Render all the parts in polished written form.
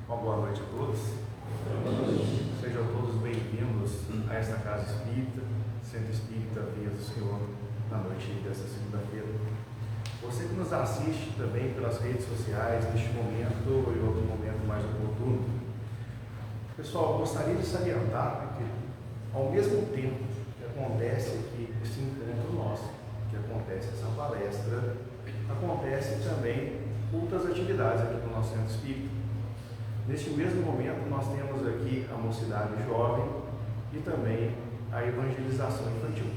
Uma boa noite a todos. Sejam todos bem-vindos a esta Casa Espírita, Centro Espírita Via do Senhor, na noite desta segunda-feira. Você que nos assiste também pelas redes sociais, neste momento e outro momento mais oportuno. Pessoal, gostaria de salientar que, ao mesmo tempo que acontece aqui esse encontro nosso, que acontece essa palestra, acontece também outras atividades aqui no nosso Centro Espírita. Neste mesmo momento, nós temos aqui a mocidade jovem e também a evangelização infantil.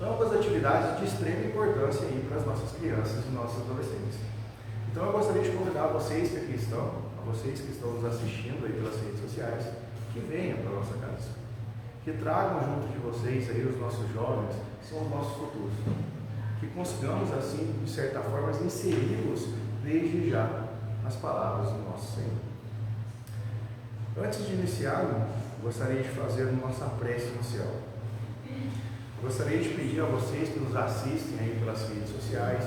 Ambas atividades de extrema importância aí para as nossas crianças e nossos adolescentes. Então, eu gostaria de convidar vocês que aqui estão, a vocês que estão nos assistindo aí pelas redes sociais, que venham para a nossa casa, que tragam junto de vocês aí os nossos jovens, que são os nossos futuros, que consigamos assim, de certa forma, inseri-los desde já nas palavras do nosso Senhor. Antes de iniciar, gostaria de fazer nossa prece inicial. Gostaria de pedir a vocês que nos assistem aí pelas redes sociais,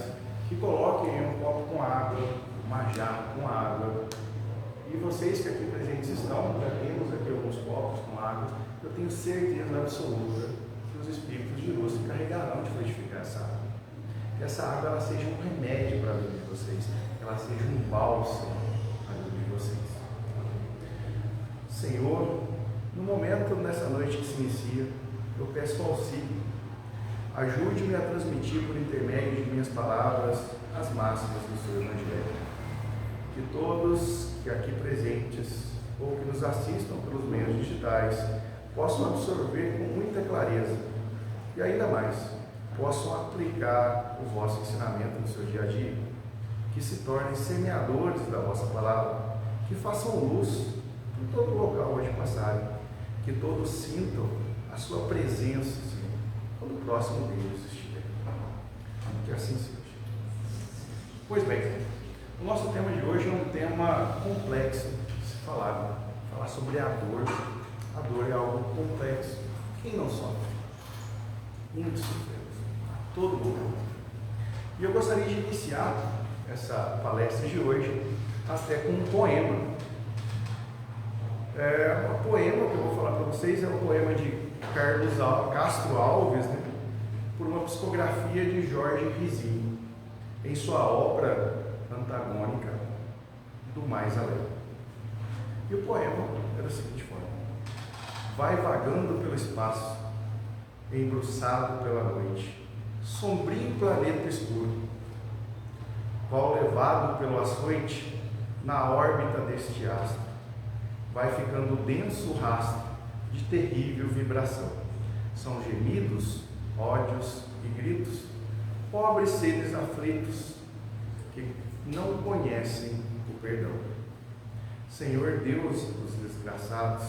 que coloquem um copo com água, uma jarra com água. E vocês que aqui presentes estão, já temos aqui alguns copos com água, eu tenho certeza absoluta que os Espíritos de luz se encarregarão de frutificar essa água. Que essa água ela seja um remédio para a vida de vocês, que ela seja um bálsamo para a vida de vocês. Senhor, no momento, nessa noite que se inicia, eu peço auxílio. Ajude-me a transmitir por intermédio de minhas palavras as máximas do seu Evangelho. Que todos que aqui presentes ou que nos assistam pelos meios digitais possam absorver com muita clareza e ainda mais, possam aplicar o vosso ensinamento no seu dia a dia, que se tornem semeadores da vossa palavra, que façam luz em todo local onde passarem, que todos sintam a sua presença, Senhor, quando o próximo deles estiver. Que assim seja. Pois bem, o nosso tema de hoje é um tema complexo de se falar sobre a dor. A dor é algo complexo. Quem não sofre? Muitos sofremos. Todo mundo. E eu gostaria de iniciar essa palestra de hoje até com um poema. O poema que eu vou falar para vocês é um poema de Carlos Castro Alves, né, por uma psicografia de Jorge Rizinho, em sua obra antagônica do Mais Além. E o poema é da seguinte forma: vai vagando pelo espaço, embruçado pela noite, sombrio planeta escuro, qual levado pelo açoite na órbita deste astro, vai ficando denso rastro de terrível vibração. São gemidos, ódios e gritos, pobres seres aflitos que não conhecem o perdão. Senhor Deus dos desgraçados,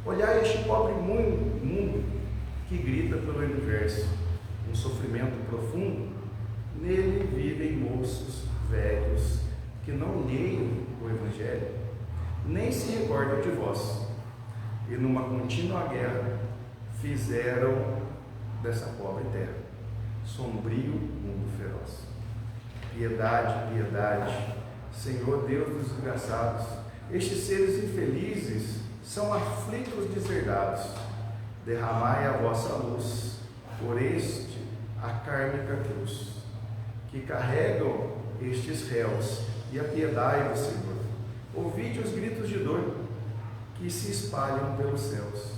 olhai este pobre mundo que grita pelo universo, um sofrimento profundo. Nele vivem moços velhos que não leem o Evangelho, nem se recordam de vós, e numa contínua guerra fizeram dessa pobre terra sombrio mundo feroz. Piedade, piedade, Senhor Deus dos desgraçados, estes seres infelizes são aflitos deserdados. Derramai a vossa luz por este a kármica cruz, que carregam estes réus, e apiedai-vos, Senhor. Ouvide os gritos de dor que se espalham pelos céus.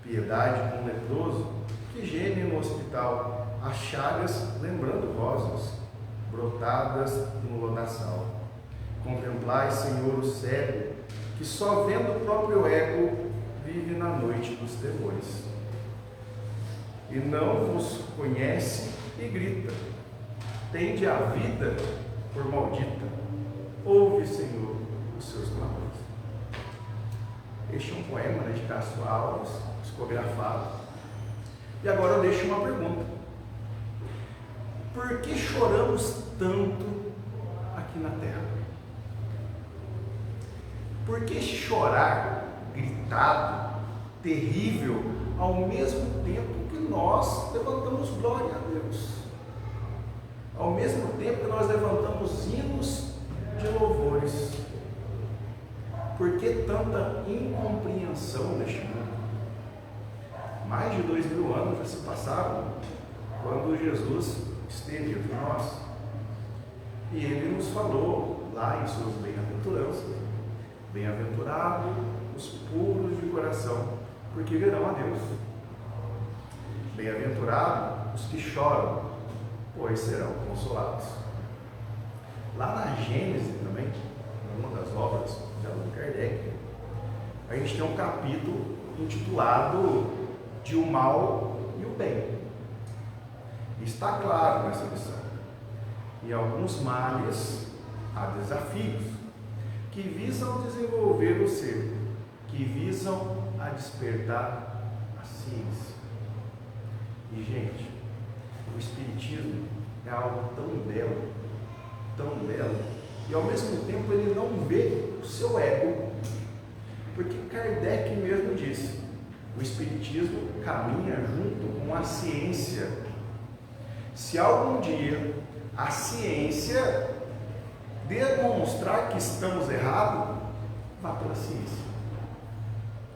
Piedade com o leproso que geme no hospital, as chagas lembrando rosas brotadas no lodaçal. Contemplai, Senhor, o cego que só vendo o próprio ego vive na noite dos temores, e não vos conhece e grita: tende a vida por maldita. Ouve, Senhor, os seus clamores. Este é um poema, né, de Castro Alves, psicografado. E agora eu deixo uma pergunta: por que choramos tanto aqui na Terra? Por que chorar gritado, terrível, ao mesmo tempo que nós levantamos glória a Deus? Ao mesmo tempo que nós levantamos hinos de louvores. Por que tanta incompreensão neste mundo? Mais de 2000 anos já se passaram quando Jesus esteve entre nós. E ele nos falou lá em suas bem-aventuranças: bem-aventurados os puros de coração, porque verão a Deus. Bem-aventurados os que choram, pois serão consolados. Lá na Gênesis também, uma das obras de Allan Kardec, a gente tem um capítulo intitulado de o mal e o bem. Está claro nessa lição. Em alguns males há desafios que visam desenvolver o ser, que visam a despertar a ciência. E, gente, o Espiritismo é algo tão belo, e ao mesmo tempo ele não vê o seu ego, porque Kardec mesmo disse: o Espiritismo caminha junto com a ciência. Se algum dia a ciência demonstrar que estamos errados, vá pela ciência.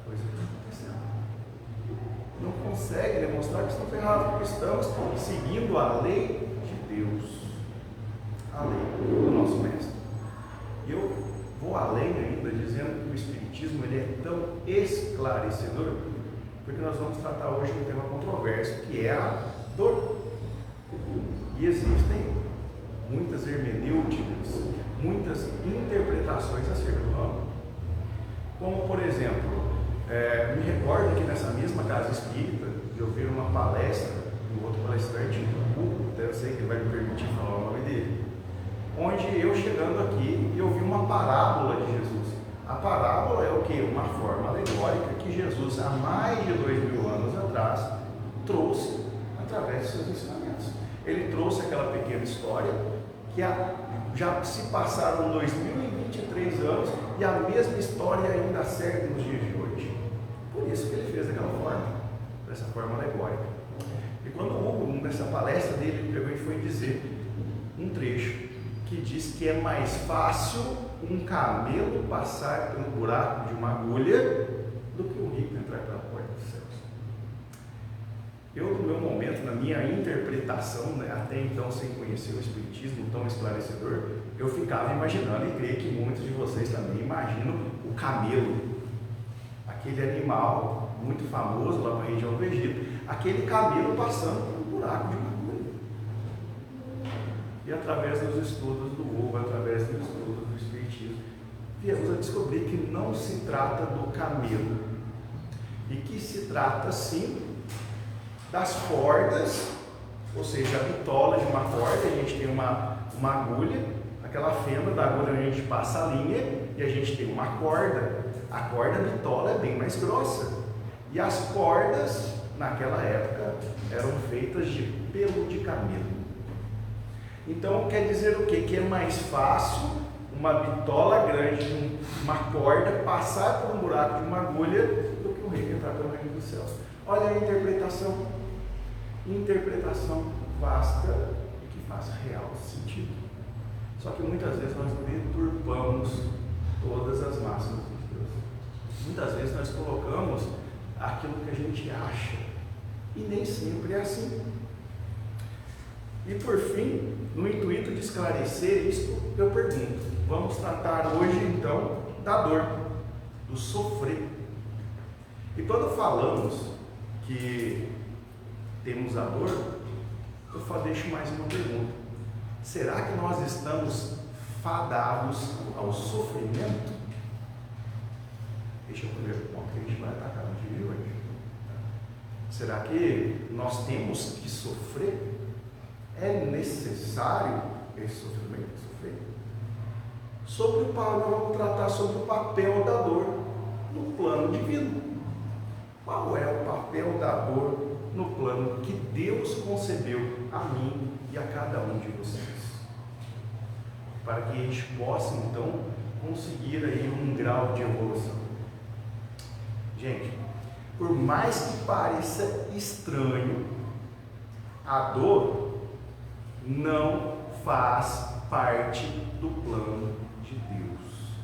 Coisa que está acontecendo. Não consegue demonstrar que estamos errados, porque estamos seguindo a lei de Deus, a lei do nosso mestre. E eu vou além ainda, dizendo que o Espiritismo ele é tão esclarecedor, porque nós vamos tratar hoje um tema controverso, que é a dor. E existem muitas hermenêuticas, muitas interpretações acerca do ramo. Como, por exemplo, me recordo que nessa mesma casa espírita, eu vi uma palestra do outro palestrante, eu sei que ele vai me permitir falar o nome dele, onde eu chegando aqui, eu vi uma parábola de Jesus. A parábola é o quê? Uma forma alegórica que Jesus, há mais de 2000 anos atrás, trouxe através de seus ensinamentos. Ele trouxe aquela pequena história que já se passaram 2023 anos e a mesma história ainda serve nos dias de hoje. Por isso que ele fez daquela forma, dessa forma alegórica. E quando o Hugo, nessa palestra dele, ele pegou e foi dizer um trecho que diz que é mais fácil um camelo passar pelo buraco de uma agulha do que um rico entrar pela porta dos céus. Eu, no meu momento, na minha interpretação, né, até então sem conhecer o Espiritismo tão esclarecedor, eu ficava imaginando, e creio que muitos de vocês também imaginam, o camelo, aquele animal muito famoso lá na região do Egito, aquele camelo passando pelo buraco de uma agulha. E através dos estudos do Hugo, através dos estudos do Espiritismo, viemos a descobrir que não se trata do camelo, e que se trata sim das cordas, ou seja, a bitola de uma corda. A gente tem uma agulha, aquela fenda da agulha onde a gente passa a linha, e a gente tem uma corda. A corda bitola é bem mais grossa, e as cordas naquela época eram feitas de pelo de camelo. Então quer dizer o quê? Que é mais fácil uma bitola grande, uma corda, passar por um buraco de uma agulha do que um rei entrar pelo reino dos céus. Olha a interpretação vasta e que faz real sentido. Só que muitas vezes nós deturpamos todas as máximas de Deus. Muitas vezes nós colocamos aquilo que a gente acha, e nem sempre é assim. E por fim, no intuito de esclarecer isto, eu pergunto: vamos tratar hoje então da dor, do sofrer. E quando falamos que temos a dor, eu deixo mais uma pergunta: será que nós estamos fadados ao sofrimento? Este é o primeiro ponto que a gente vai atacar no dia de hoje. Será que nós temos que sofrer? É necessário esse sofrimento? Nós vamos tratar sobre o papel da dor no plano divino. Qual é o papel da dor no plano que Deus concebeu a mim e a cada um de vocês? Para que a gente possa então conseguir aí um grau de evolução. Gente, por mais que pareça estranho, a dor não faz parte do plano de Deus.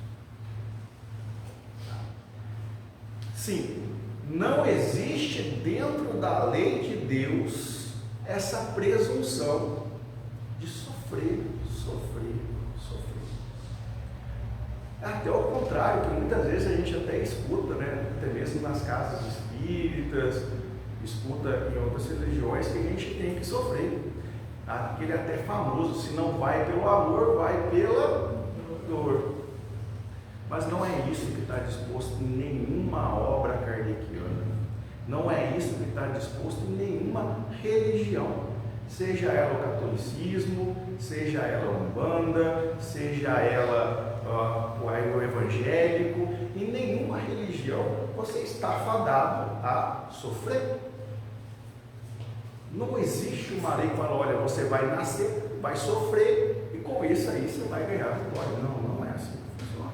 Sim, não existe dentro da lei de Deus essa presunção de sofrer. Até o contrário, que muitas vezes a gente até escuta, né, até mesmo nas casas espíritas, escuta em outras religiões, que a gente tem que sofrer. Aquele até famoso, se não vai pelo amor, vai pela dor. Mas não é isso que está disposto em nenhuma obra kardeciana. Não é isso que está disposto em nenhuma religião. Seja ela o catolicismo, seja ela a Umbanda, seja ela o evangélico, em nenhuma religião você está fadado a sofrer. Não existe uma lei que fala, olha, você vai nascer, vai sofrer, e com isso aí você vai ganhar vitória. Não é assim que funciona.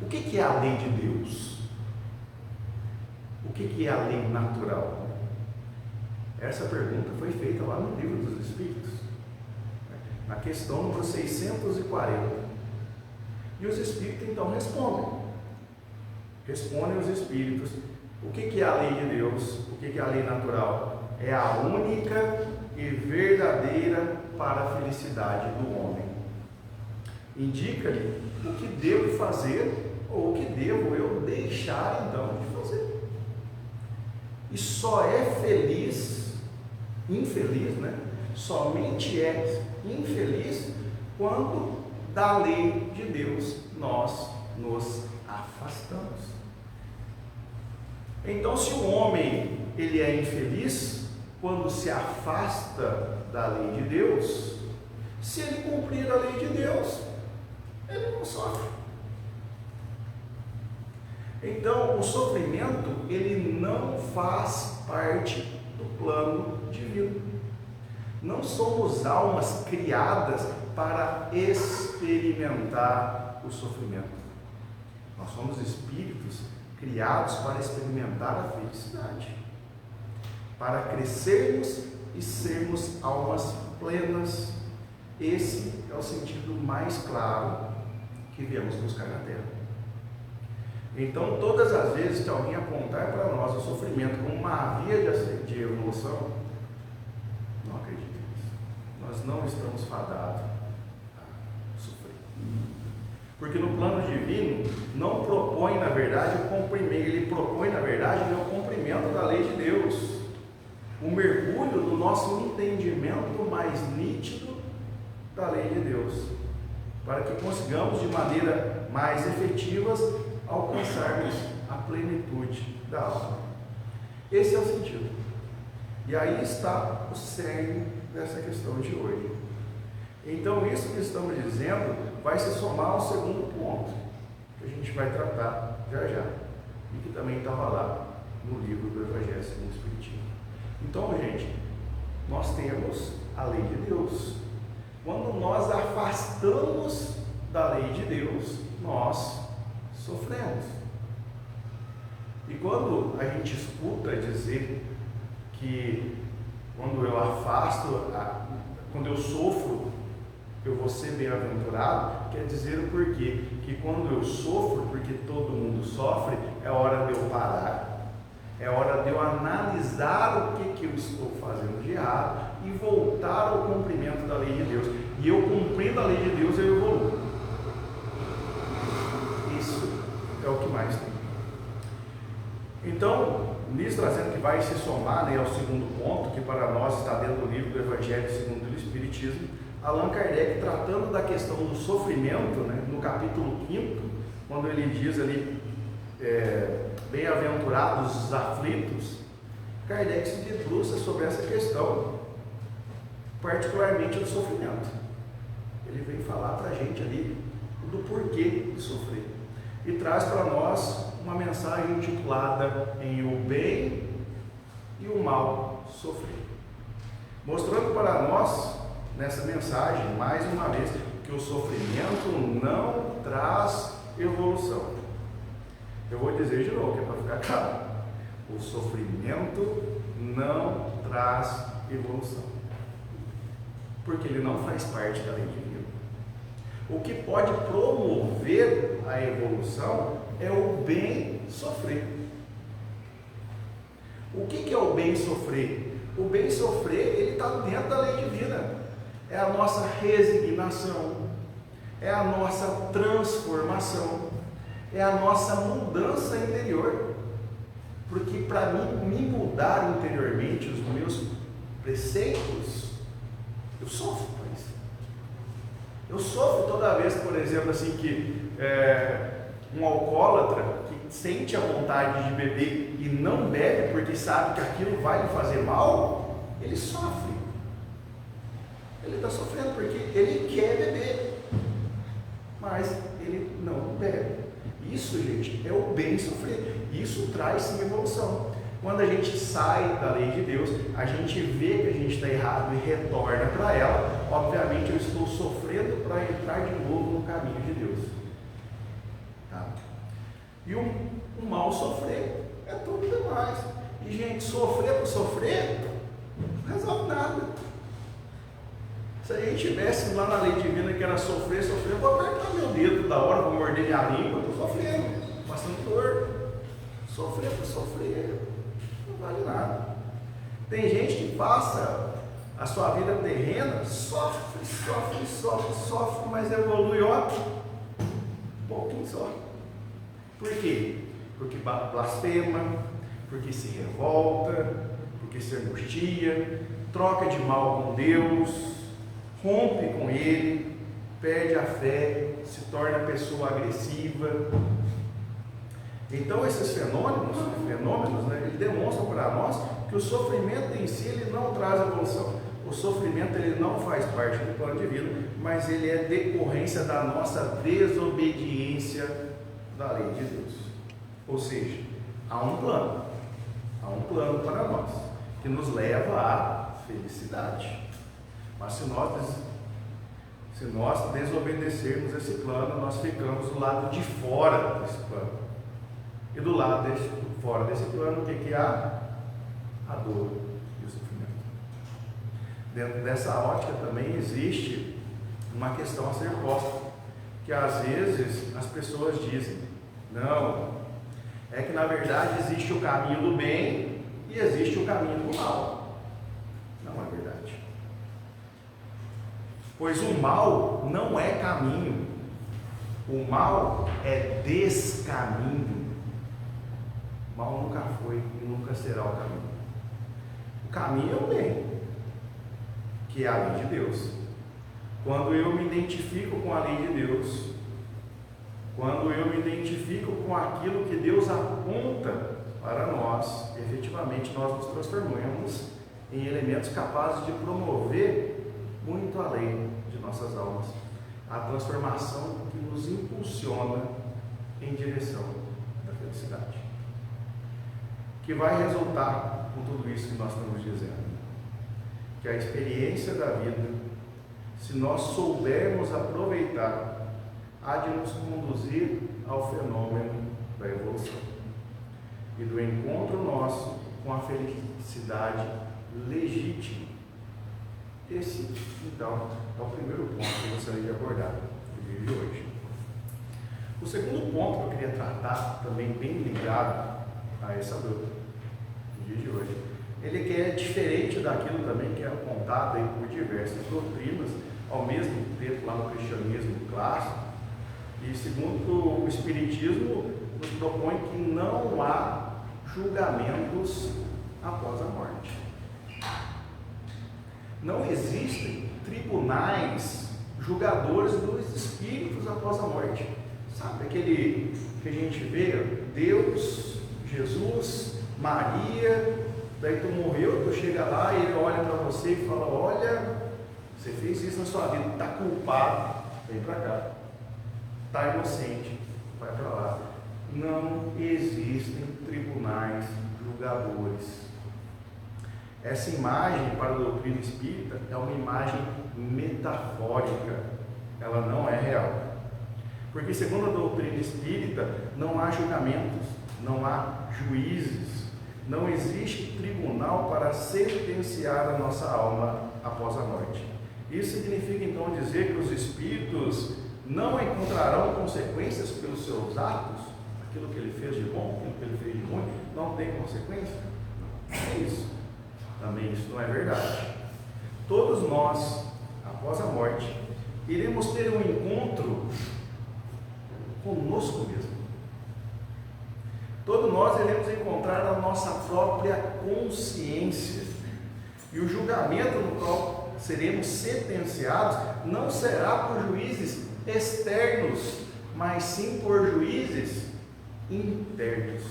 O que é a lei de Deus? O que é a lei natural? Essa pergunta foi feita lá no Livro dos Espíritos, na questão número 640. E os Espíritos então respondem os Espíritos, o que é a lei de Deus, o que é a lei natural? É a única e verdadeira para a felicidade do homem. Indica-lhe o que devo fazer ou o que devo eu deixar então de fazer. E só é infeliz, né? Somente é infeliz quando da lei de Deus nós nos afastamos. Então, se o homem ele é infeliz quando se afasta da lei de Deus, se ele cumprir a lei de Deus, ele não sofre. Então, o sofrimento ele não faz parte do plano divino. Não somos almas criadas para experimentar o sofrimento. Nós somos espíritos criados para experimentar a felicidade, para crescermos e sermos almas plenas. Esse é o sentido mais claro que viemos buscar na Terra. Então, todas as vezes que alguém apontar para nós o sofrimento como uma via de evolução, não acredite nisso. Nós não estamos fadados a sofrer. Porque no plano divino não propõe, na verdade, o cumprimento, ele propõe, na verdade, o cumprimento da lei de Deus, o mergulho do nosso entendimento mais nítido da lei de Deus, para que consigamos de maneira mais efetiva alcançarmos a plenitude da alma. Esse é o sentido. E aí está o cerne dessa questão de hoje. Então, isso que estamos dizendo vai se somar ao segundo ponto, que a gente vai tratar já, e que também estava lá no livro do Evangelho segundo o Espiritismo. Então, gente, nós temos a lei de Deus. Quando nós afastamos da lei de Deus, nós sofremos. E quando a gente escuta dizer que quando eu afasto, quando eu sofro, eu vou ser bem-aventurado, quer dizer o porquê? Que quando eu sofro, porque todo mundo sofre, é hora de eu parar, é hora de eu analisar o que eu estou fazendo de errado e voltar ao cumprimento da lei de Deus. E eu cumprindo a lei de Deus, eu evoluo. Isso é o que mais tem. Então, nisso trazendo que vai se somar, né, ao segundo ponto, que para nós está dentro do livro do Evangelho segundo o Espiritismo, Allan Kardec, tratando da questão do sofrimento, né, no capítulo 5, quando ele diz ali, bem-aventurados os aflitos, Kardec se debruça sobre essa questão, particularmente do sofrimento. Ele vem falar para a gente ali do porquê de sofrer. E traz para nós uma mensagem intitulada em O Bem e o Mal Sofrer. Mostrando para nós, nessa mensagem, mais uma vez, que o sofrimento não traz evolução. Eu vou dizer de novo, que é para ficar claro. O sofrimento não traz evolução. Porque ele não faz parte da lei divina. O que pode promover a evolução é o bem sofrer. O que é o bem sofrer? O bem sofrer, ele está dentro da lei divina. É a nossa resignação, é a nossa transformação, é a nossa mudança interior. Porque para mim me mudar interiormente os meus preceitos, eu sofro com isso. Eu sofro toda vez, por exemplo, assim, que um alcoólatra que sente a vontade de beber e não bebe porque sabe que aquilo vai lhe fazer mal, ele sofre. Ele está sofrendo porque ele quer beber, mas ele não bebe. Isso, gente, é o bem sofrer. Isso traz sim evolução. Quando a gente sai da lei de Deus, a gente vê que a gente está errado e retorna para ela. Obviamente eu estou sofrendo para entrar de novo no caminho de Deus. Tá? E o mal sofrer é tudo demais. E, gente, sofrer por sofrer não resolve nada. Se a gente tivesse lá na lei divina que era sofrer, eu vou apertar meu dedo da hora, vou morder minha língua, estou sofrendo, passando dor. Sofrer por sofrer não vale nada. Tem gente que passa a sua vida terrena, sofre, mas evolui, ó, um pouquinho só. Por quê? Porque blasfema, porque se revolta, porque se angustia, troca de mal com Deus, rompe com Ele, perde a fé, se torna pessoa agressiva. Então esses fenômenos, né, eles demonstram para nós que o sofrimento em si ele não traz evolução. O sofrimento ele não faz parte do plano divino, mas ele é decorrência da nossa desobediência da lei de Deus. Ou seja, há um plano para nós, que nos leva à felicidade. Mas se nós desobedecermos esse plano, nós ficamos do lado de fora desse plano. E do lado fora desse plano, o que há? A dor e o sofrimento. Dentro dessa ótica também existe uma questão a ser posta, que às vezes as pessoas dizem, não, é que na verdade existe o caminho do bem e existe o caminho do mal. Não é verdade. Pois o mal não é caminho, o mal é descaminho. O mal nunca foi e nunca será o caminho. O caminho é o bem, que é a lei de Deus. Quando eu me identifico com a lei de Deus, quando eu me identifico com aquilo que Deus aponta para nós, efetivamente nós nos transformamos em elementos capazes de promover muito além de nossas almas a transformação que nos impulsiona em direção da felicidade, que vai resultar com tudo isso que nós estamos dizendo, que a experiência da vida, se nós soubermos aproveitar, há de nos conduzir ao fenômeno da evolução e do encontro nosso com a felicidade legítima. Esse, então, é o primeiro ponto que eu gostaria de abordar no vídeo de hoje. O segundo ponto que eu queria tratar, também bem ligado a essa luta no dia de hoje, ele que é diferente daquilo também que é apontado aí por diversas doutrinas, ao mesmo tempo lá no cristianismo clássico, e segundo o Espiritismo nos propõe que não há julgamentos após a morte. Não existem tribunais julgadores dos espíritos após a morte. Sabe aquele que a gente vê, Deus, Jesus, Maria, daí tu morreu, tu chega lá e ele olha para você e fala, olha, você fez isso na sua vida, está culpado, vem para cá. Está inocente, vai para lá. Não existem tribunais julgadores. Essa imagem para a doutrina espírita é uma imagem metafórica, ela não é real. Porque segundo a doutrina espírita, não há julgamentos, não há juízes, não existe tribunal para sentenciar a nossa alma após a morte. Isso significa então dizer que os espíritos não encontrarão consequências pelos seus atos? Aquilo que ele fez de bom, aquilo que ele fez de ruim, não tem consequência? Não é isso. Também isso não é verdade. Todos nós, após a morte, iremos ter um encontro conosco mesmo. Todos nós iremos encontrar a nossa própria consciência. E o julgamento no qual seremos sentenciados não será por juízes externos, mas sim por juízes internos.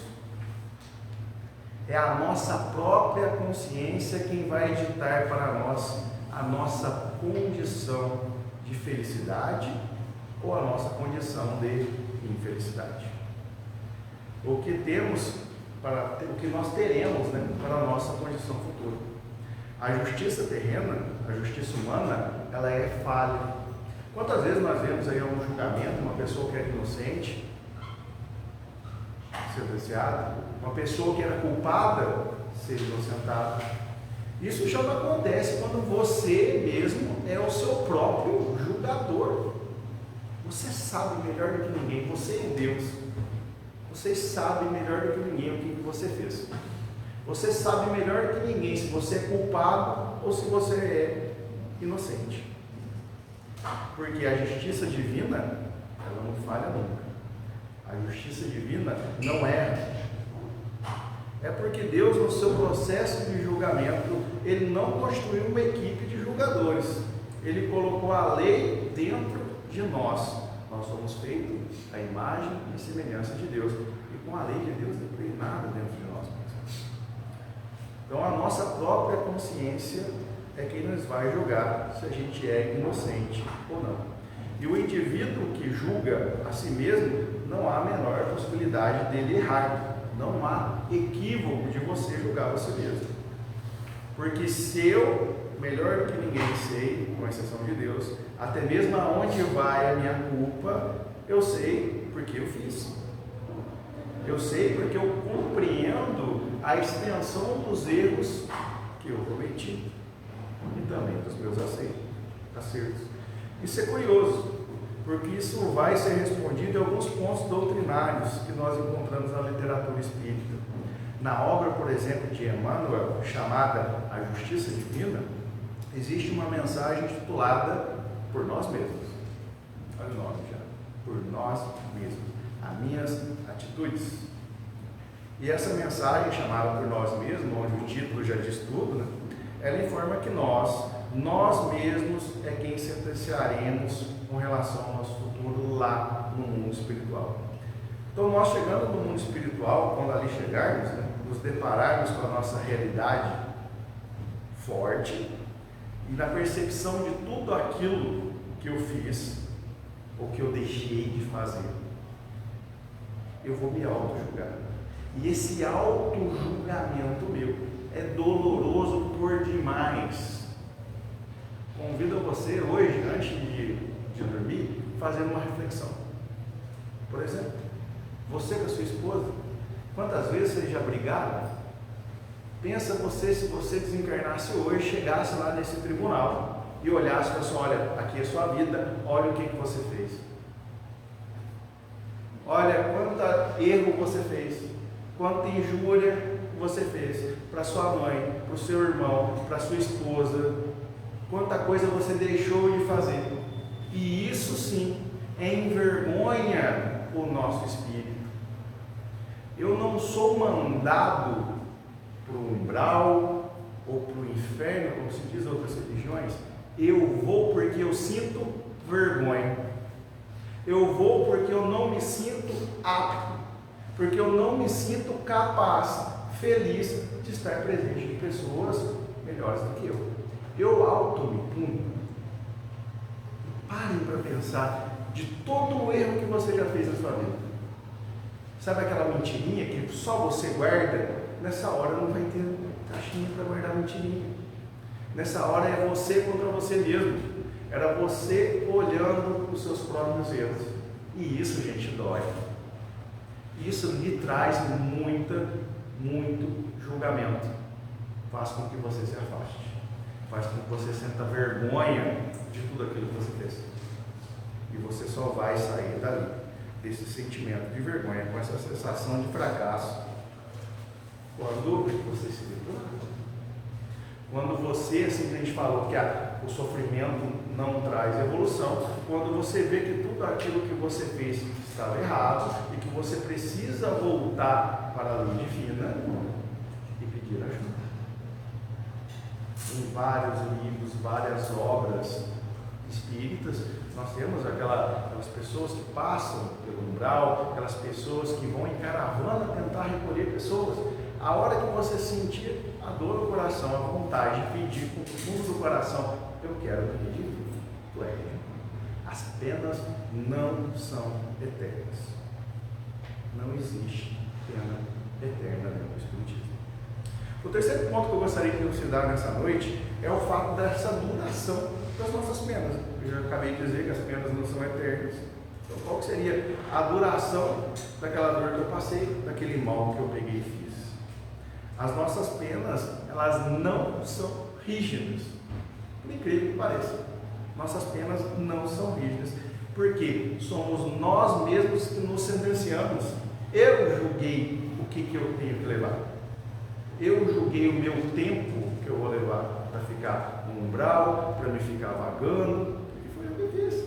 É a nossa própria consciência quem vai ditar para nós a nossa condição de felicidade ou a nossa condição de infelicidade. O que nós teremos, né, para a nossa condição futura. A justiça terrena, a justiça humana, ela é falha. Quantas vezes nós vemos aí um julgamento, uma pessoa que era inocente, sentenciada, uma pessoa que era culpada, ser inocentada. Isso já não acontece quando você mesmo é o seu próprio julgador. Você sabe melhor do que ninguém, você é Deus. Você sabe melhor do que ninguém o que você fez. Você sabe melhor do que ninguém se você é culpado ou se você é inocente. Porque a justiça divina, ela não falha nunca. A justiça divina não erra. É porque Deus, no seu processo de julgamento, Ele não construiu uma equipe de julgadores. Ele colocou a lei dentro de nós. Nós somos feitos à imagem e semelhança de Deus. E com a lei de Deus não tem nada dentro de nós. Então a nossa própria consciência é quem nos vai julgar se a gente é inocente ou não. E o indivíduo que julga a si mesmo, não há a menor possibilidade dele errar. Não há equívoco de você julgar você mesmo. Porque se eu, melhor do que ninguém sei, com exceção de Deus, até mesmo aonde vai a minha culpa, eu sei porque eu fiz. Eu sei porque eu compreendo a extensão dos erros que eu cometi e também dos meus acertos. Isso é curioso, porque isso vai ser respondido em alguns pontos doutrinários que nós encontramos na literatura espírita. Na obra, por exemplo, de Emmanuel, chamada A Justiça Divina, existe uma mensagem titulada Por Nós Mesmos. Olha o nome já. Por Nós Mesmos. As minhas atitudes. E essa mensagem, chamada Por Nós Mesmos, onde o título já diz tudo, né? Ela informa que nós mesmos é quem sentenciaremos com relação ao nosso futuro lá no mundo espiritual. Então nós chegando no mundo espiritual, quando ali chegarmos, né, nos depararmos com a nossa realidade forte e na percepção de tudo aquilo que eu fiz ou que eu deixei de fazer, eu vou me auto-julgar. E esse auto-julgamento meu é doloroso por demais. Convido você hoje, antes de dormir, fazer uma reflexão. Por exemplo, você com a sua esposa, quantas vezes vocês já brigaram? Pensa você, se você desencarnasse hoje, chegasse lá nesse tribunal e olhasse e falasse: olha, aqui é a sua vida, olha o que você fez. Olha quanto erro você fez, quanta injúria você fez para sua mãe, para o seu irmão, para sua esposa, quanta coisa você deixou de fazer. E isso sim envergonha o nosso espírito. Eu não sou mandado para o umbral ou para o inferno, como se diz em outras religiões. Eu vou porque eu sinto vergonha. Eu vou porque eu não me sinto apto, porque eu não me sinto capaz, feliz de estar presente de pessoas melhores do que eu. Eu auto-me punho. Parem para pensar de todo o erro que você já fez na sua vida. Sabe aquela mentirinha que só você guarda? Nessa hora não vai ter caixinha para guardar mentirinha. Nessa hora é você contra você mesmo. Era você olhando os seus próprios erros. E isso, gente, dói. Isso lhe traz muito julgamento. Faz com que você se afaste. Faz com que você sinta vergonha de tudo aquilo que você fez. E você só sair dali, desse sentimento de vergonha, com essa sensação de fracasso. Quando você se liberta, quando você, assim que a gente falou, que o sofrimento não traz evolução, quando você vê que tudo aquilo que você fez estava errado e que você precisa voltar para a lei divina e pedir ajuda. Em vários livros, várias obras espíritas, nós temos aquelas pessoas que passam pelo umbral, aquelas pessoas que vão em caravana tentar recolher pessoas. A hora que você sentir a dor no coração, a vontade de pedir com o fundo do coração, eu quero me redimir, tu é redimido. As penas não são eternas. Não existe pena eterna dentro do Espiritismo. O terceiro ponto que eu gostaria de elucidar nessa noite é o fato dessa duração das nossas penas. Eu já acabei de dizer que as penas não são eternas. Então, qual que seria a duração daquela dor que eu passei, daquele mal que eu peguei e fiz? As nossas penas, elas não são rígidas, por incrível que pareça. Nossas penas não são rígidas, porque somos nós mesmos que nos sentenciamos. Eu julguei o que eu tenho que levar. Eu julguei o meu tempo que eu vou levar para ficar no umbral, para me ficar vagando, porque foi eu que fiz.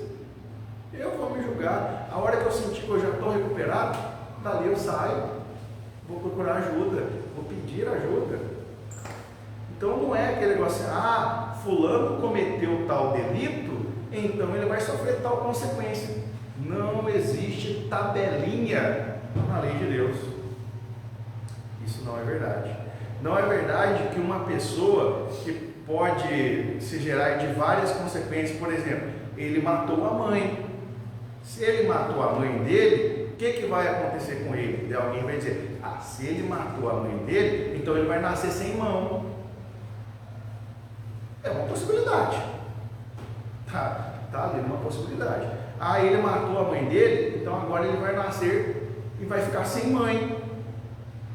Eu vou me julgar. A hora que eu sentir que eu já estou recuperado, dali eu saio, vou procurar ajuda, vou pedir ajuda. Então não é aquele negócio assim, fulano cometeu tal delito, então ele vai sofrer tal consequência. Não existe tabelinha na lei de Deus. Isso não é verdade. Não é verdade que uma pessoa que pode se gerar de várias consequências, por exemplo, ele matou a mãe. Se ele matou a mãe dele, o que vai acontecer com ele? E alguém vai dizer, se ele matou a mãe dele, então ele vai nascer sem mão. É uma possibilidade. Tá ali uma possibilidade. Ele matou a mãe dele, então agora ele vai nascer e vai ficar sem mãe.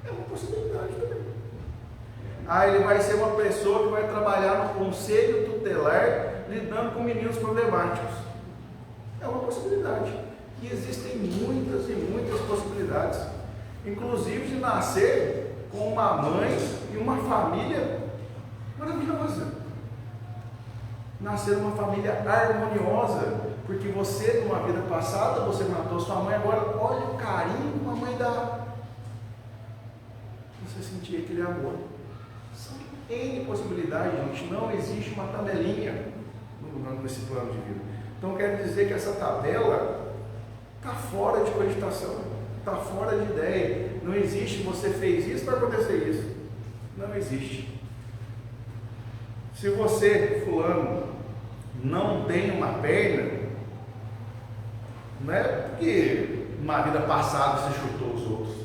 É uma possibilidade também. Ele vai ser uma pessoa que vai trabalhar no conselho tutelar lidando com meninos problemáticos. É uma possibilidade. E existem muitas e muitas possibilidades, inclusive de nascer com uma mãe e uma família maravilhosa. Nascer uma família harmoniosa, porque você, numa vida passada, você matou sua mãe, agora olha o carinho que uma mãe dá. Você sentir aquele amor. São N possibilidades, gente. Não existe uma tabelinha nesse plano de vida. Então quer dizer que essa tabela está fora de cogitação, está fora de ideia. Não existe, você fez isso para acontecer isso. Não existe. Se você, fulano, não tem uma perna, não é porque uma vida passada você chutou os outros.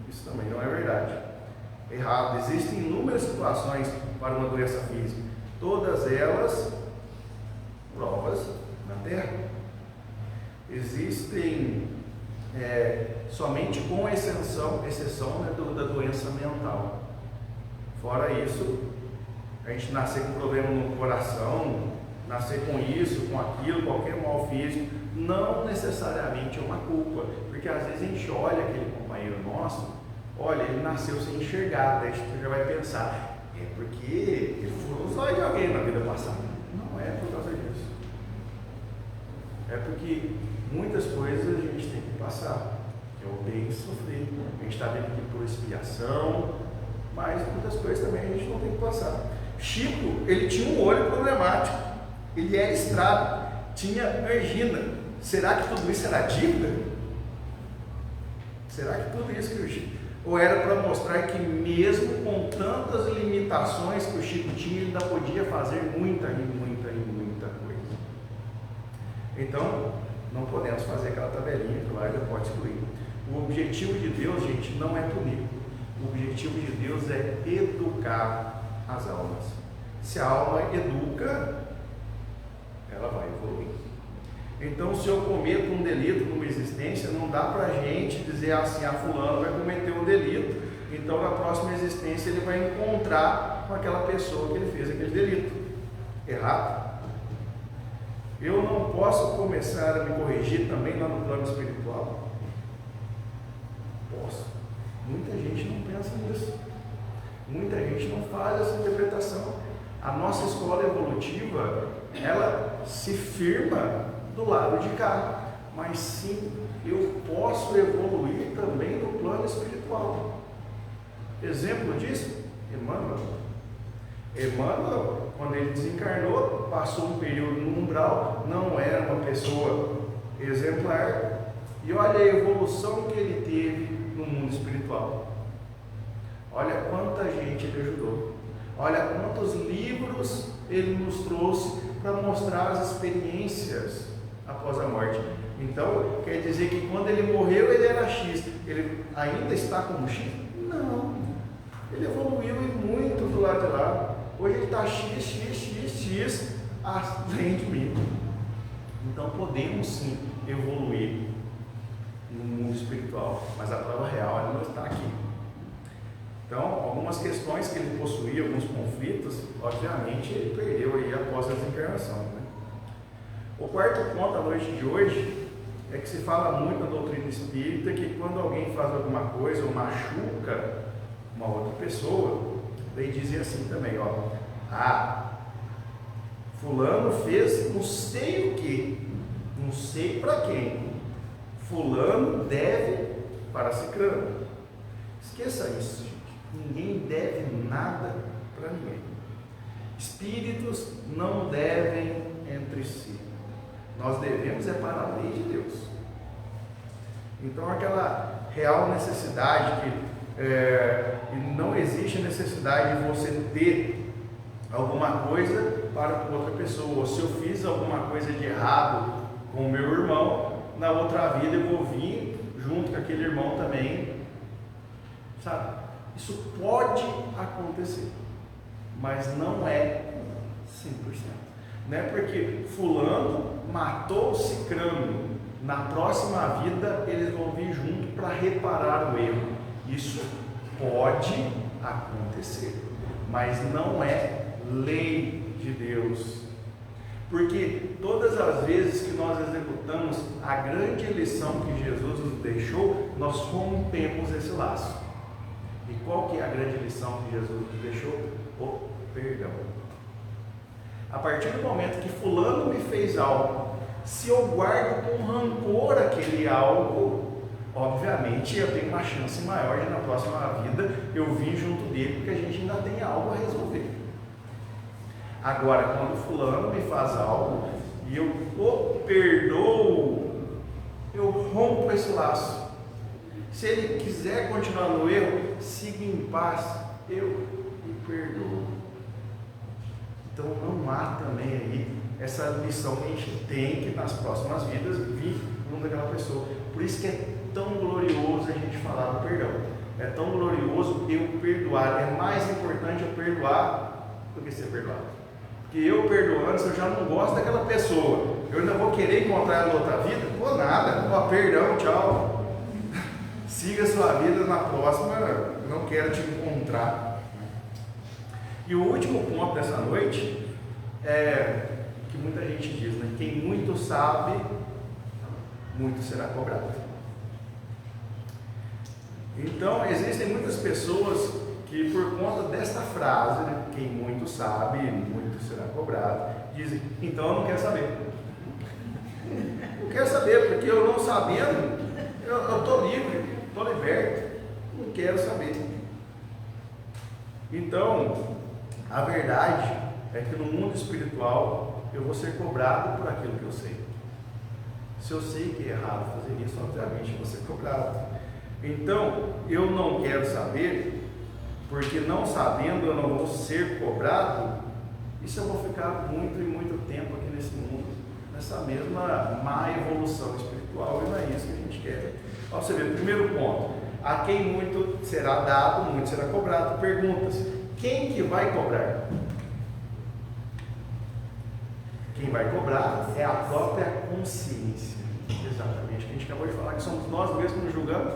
Isso também não é verdade. Errado. Existem inúmeras situações para uma doença física. Todas elas provas na Terra. Existem somente com exceção da doença mental. Fora isso, a gente nascer com problema no coração, nascer com isso, com aquilo, qualquer mal físico, não necessariamente é uma culpa, porque às vezes a gente olha aquele companheiro nosso, olha, ele nasceu sem enxergar, daí a gente já vai pensar, é porque ele furou os olhos de alguém na vida passada. Não é por causa disso. É porque muitas coisas a gente tem que passar, que é o bem de sofrer. A gente está vendo aqui por expiação, mas muitas coisas também a gente não tem que passar. Chico, ele tinha um olho problemático, ele era estrado, tinha angina. Será que tudo isso era dívida? Será que tudo isso que o Chico... Ou era para mostrar que mesmo com tantas limitações que o Chico tinha, ele ainda podia fazer muita coisa. Então, não podemos fazer aquela tabelinha que lá já pode excluir. O objetivo de Deus, gente, não é punir. O objetivo de Deus é educar as almas. Se a alma educa, ela vai evoluir. Então, se eu cometo um delito numa existência, não dá para a gente dizer assim, fulano vai cometer um delito, então na próxima existência ele vai encontrar com aquela pessoa que ele fez aquele delito. Errado. Eu não posso começar a me corrigir também lá no plano espiritual? Posso. Muita gente não pensa nisso. Muita gente não faz essa interpretação. A nossa escola evolutiva, ela se firma do lado de cá. Mas sim, eu posso evoluir também no plano espiritual. Exemplo disso, Emmanuel. Emmanuel, quando ele desencarnou, passou um período no umbral, não era uma pessoa exemplar, e olha a evolução que ele teve no mundo espiritual. Olha quanta gente ele ajudou, olha quantos livros ele nos trouxe para mostrar as experiências após a morte. Então, quer dizer que quando ele morreu ele era X, ele ainda está como X? Não, ele evoluiu e muito do lado de lá. Hoje ele está X, além de mim. Então podemos sim evoluir no mundo espiritual, mas a prova real ela não está aqui. Então, algumas questões que ele possuía, alguns conflitos, obviamente ele perdeu aí após a desencarnação, né? O quarto ponto da noite de hoje é que se fala muito na doutrina espírita que quando alguém faz alguma coisa ou machuca uma outra pessoa, daí dizem assim também, fulano fez não sei o que, não sei para quem, fulano deve para ciclano. Esqueça isso, gente. Ninguém deve nada para ninguém. Espíritos não devem entre si. Nós devemos é para a lei de Deus. Então aquela real necessidade que não existe necessidade de você ter alguma coisa para outra pessoa. Se eu fiz alguma coisa de errado com o meu irmão, na outra vida eu vou vir junto com aquele irmão também, sabe? Isso pode acontecer, mas não é 100%. Não é porque fulano matou o cicrano, na próxima vida eles vão vir junto para reparar o erro. Isso pode acontecer, mas não é lei de Deus, porque todas as vezes que nós executamos a grande lição que Jesus nos deixou, nós rompemos esse laço. E qual que é a grande lição que Jesus nos deixou? O perdão. A partir do momento que fulano me fez algo, se eu guardo com rancor aquele algo, obviamente eu tenho uma chance maior de na próxima vida eu vir junto dele, porque a gente ainda tem algo a resolver. Agora, quando fulano me faz algo e eu o perdoo, eu rompo esse laço. Se ele quiser continuar no erro, siga em paz, eu me perdoo. Então não há também aí essa lição que a gente tem que nas próximas vidas vir junto daquela pessoa. Por isso que é tão glorioso a gente falar do perdão. É tão glorioso eu perdoar. É mais importante eu perdoar do que ser perdoado. Porque eu perdoando, se eu já não gosto daquela pessoa, eu ainda vou querer encontrar ela em outra vida? Pô, nada. Perdão, tchau. Siga a sua vida, na próxima não quero te encontrar. E o último ponto dessa noite é que muita gente diz, né? Quem muito sabe, muito será cobrado. Então, existem muitas pessoas que, por conta desta frase, né, quem muito sabe, muito será cobrado, dizem, então eu não quero saber. Não quero saber, porque eu não sabendo, eu estou livre, estou liberto, não quero saber. Então, a verdade é que no mundo espiritual eu vou ser cobrado por aquilo que eu sei. Se eu sei que é errado fazer isso, obviamente eu vou ser cobrado. Então, eu não quero saber, porque não sabendo eu não vou ser cobrado, e se eu vou ficar muito e muito tempo aqui nesse mundo, nessa mesma má evolução espiritual, e não é isso que a gente quer. Ó, você vê, primeiro ponto, a quem muito será dado, muito será cobrado. Perguntas, quem que vai cobrar? Quem vai cobrar é a própria consciência. Exatamente, que a gente acabou de falar, que somos nós mesmos que nos julgamos.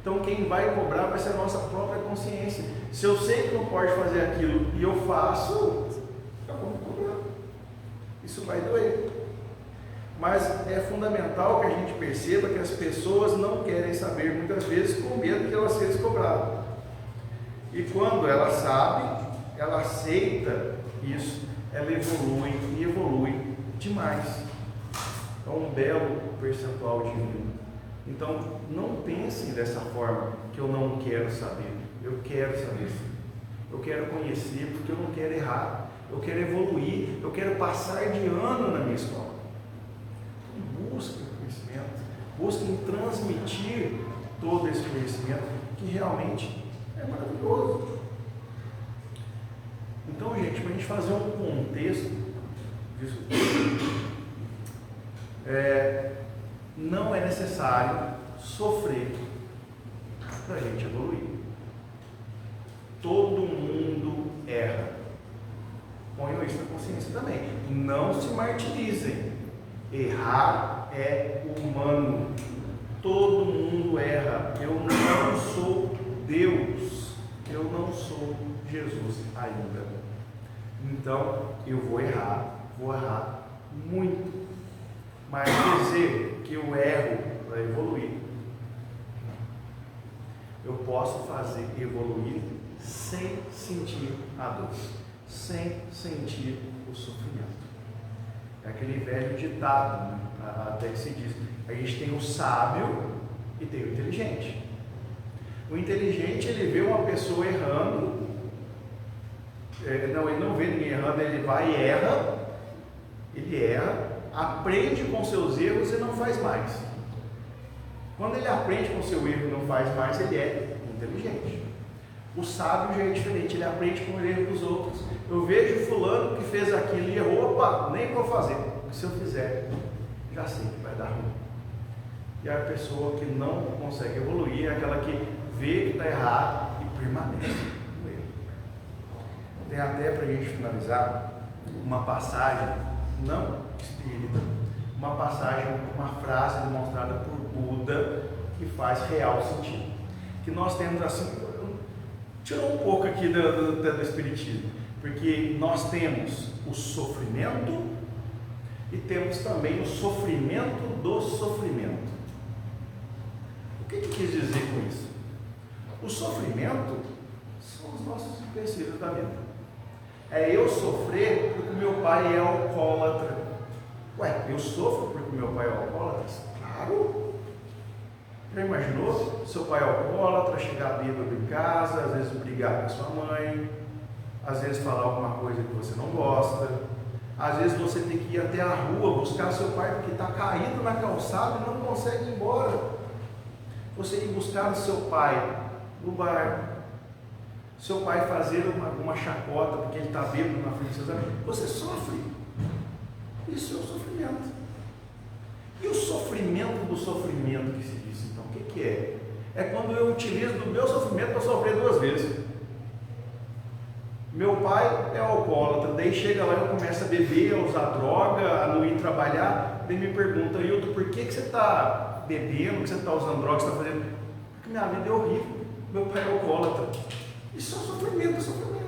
Então quem vai cobrar vai ser a nossa própria consciência. Se eu sei que não pode fazer aquilo e eu faço, acabou me cobrando. Isso vai doer. Mas é fundamental que a gente perceba que as pessoas não querem saber, muitas vezes, com medo que elas sejam cobradas. E quando ela sabe, ela aceita isso, ela evolui e evolui demais. É um belo percentual de vida. Então, não pense dessa forma, que eu não quero saber. Eu quero saber sim. Eu quero conhecer, porque eu não quero errar. Eu quero evoluir, eu quero passar de ano na minha escola. Então, busque o conhecimento, busquem transmitir todo esse conhecimento, que realmente é maravilhoso. Então, gente, para a gente fazer um contexto disso tudo, não é necessário sofrer para a gente evoluir. Todo mundo erra. Ponham isso na consciência também. Não se martirizem. Errar é humano. Todo mundo erra. Eu não sou Deus. Eu não sou Jesus ainda. Então, eu vou errar muito. Mas dizer que eu erro para evoluir, eu posso fazer evoluir sem sentir a dor, sem sentir o sofrimento. É aquele velho ditado, né? Até que se diz, a gente tem o sábio e tem o inteligente. O inteligente, ele vê uma pessoa errando, ele não vê ninguém errando, ele vai e erra, aprende com seus erros e não faz mais. Quando ele aprende com seu erro e não faz mais, ele é inteligente. O sábio já é diferente, ele aprende com o erro dos outros. Eu vejo fulano que fez aquilo e errou, opa, nem vou fazer. Se eu fizer, já sei que vai dar ruim. E a pessoa que não consegue evoluir é aquela que vê que está errado e permanece no erro. Tem até, para a gente finalizar, uma passagem, não espírita, uma passagem, uma frase demonstrada por Buda que faz real sentido. Que nós temos assim, tirou um pouco aqui do espiritismo, porque nós temos o sofrimento e temos também o sofrimento do sofrimento. O que quis dizer com isso? O sofrimento são os nossos empecilhos da vida. É eu sofrer porque meu pai é alcoólatra. Ué, eu sofro porque meu pai é alcoólatra? Claro! Já imaginou? Seu pai é alcoólatra, chegar bêbado em casa, às vezes brigar com a sua mãe, às vezes falar alguma coisa que você não gosta, às vezes você tem que ir até a rua buscar seu pai porque está caído na calçada e não consegue ir embora. Você ir buscar o seu pai no bar, seu pai fazer uma chacota porque ele está bêbado na frente dos seus amigos, você sofre. Isso é o sofrimento. E o sofrimento do sofrimento que se diz, então, o que é? É quando eu utilizo do meu sofrimento para sofrer duas vezes. Meu pai é alcoólatra, daí chega lá e eu começo a beber, a usar droga, a não ir trabalhar, daí me pergunta, Hilton, por que você está bebendo, que você está usando droga, que você está fazendo? Porque minha vida é horrível, meu pai é alcoólatra. Isso é sofrimento,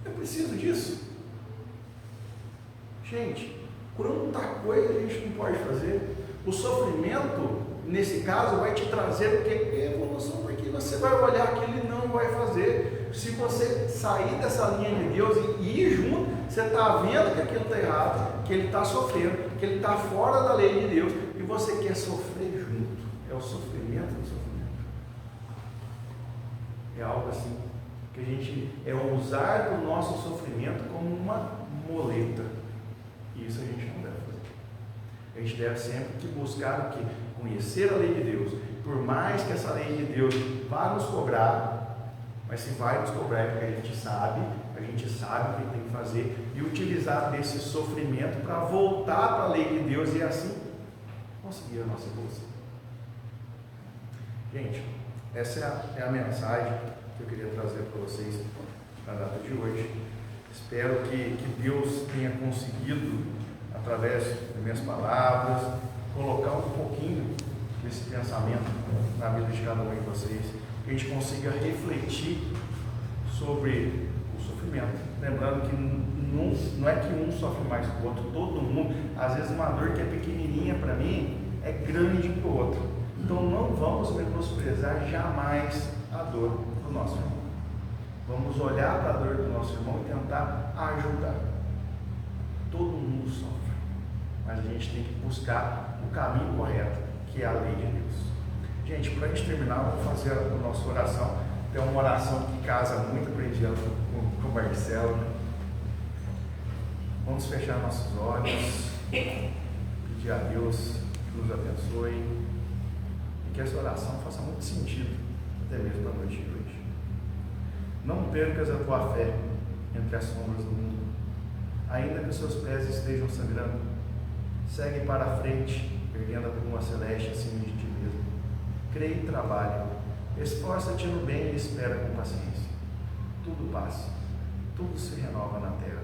Eu preciso disso. Gente, quanta coisa a gente não pode fazer. O sofrimento, nesse caso, vai te trazer o que? Evolução, porque você vai olhar aquilo e não vai fazer. Se você sair dessa linha de Deus e ir junto, você está vendo que aquilo está errado, que ele está sofrendo, que ele está fora da lei de Deus, e você quer sofrer junto. É o sofrimento do sofrimento. É algo assim, que a gente usar o nosso sofrimento como uma moleta. E isso a gente não deve fazer. A gente deve sempre que buscar o quê? Conhecer a lei de Deus. Por mais que essa lei de Deus vá nos cobrar, mas se vai nos cobrar é porque a gente sabe o que tem que fazer e utilizar desse sofrimento para voltar para a lei de Deus e assim conseguir a nossa evolução. Gente, essa é a mensagem que eu queria trazer para vocês na data de hoje. Espero que Deus tenha conseguido, através das minhas palavras, colocar um pouquinho desse pensamento na vida de cada um de vocês, que a gente consiga refletir sobre o sofrimento lembrando que não é que um sofre mais que o outro, todo mundo, às vezes uma dor que é pequenininha para mim, é grande para o outro. Então não vamos menosprezar jamais a dor do nosso irmão. Vamos olhar para a dor do nosso irmão e tentar ajudar. Todo mundo sofre, mas a gente tem que buscar o caminho correto, que é a lei de Deus. Gente, para a gente terminar, vamos fazer a nossa oração. Tem uma oração que casa muito, aprendi com o Marcelo. Vamos fechar nossos olhos, pedir a Deus que nos abençoe e que essa oração faça muito sentido, até mesmo para a noite de hoje. Não percas a tua fé entre as sombras do mundo, ainda que os seus pés estejam sangrando. Segue para a frente, erguendo a pluma celeste acima de ti mesmo. Creia e trabalha, esforça-te no bem e espera com paciência. Tudo passa, tudo se renova na terra,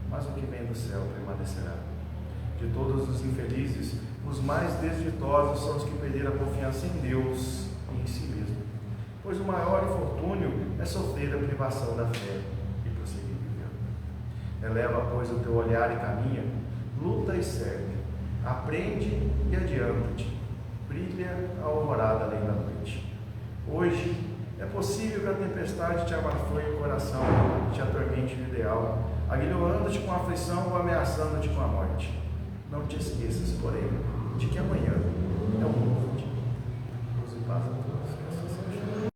mas o que vem do céu permanecerá. De todos os infelizes, os mais desditosos são os que perderam a confiança em Deus e em si mesmo, pois o maior infortúnio é sofrer a privação da fé e prosseguir vivendo. Eleva, pois, o teu olhar e caminha, luta e serve, aprende e adianta-te, brilha a alvorada além da noite. Hoje é possível que a tempestade te abafanhe o coração, te atormente o ideal, aguilhoando-te com a aflição ou ameaçando-te com a morte. Não te esqueças, porém, de que amanhã é um novo dia. Deus e paz.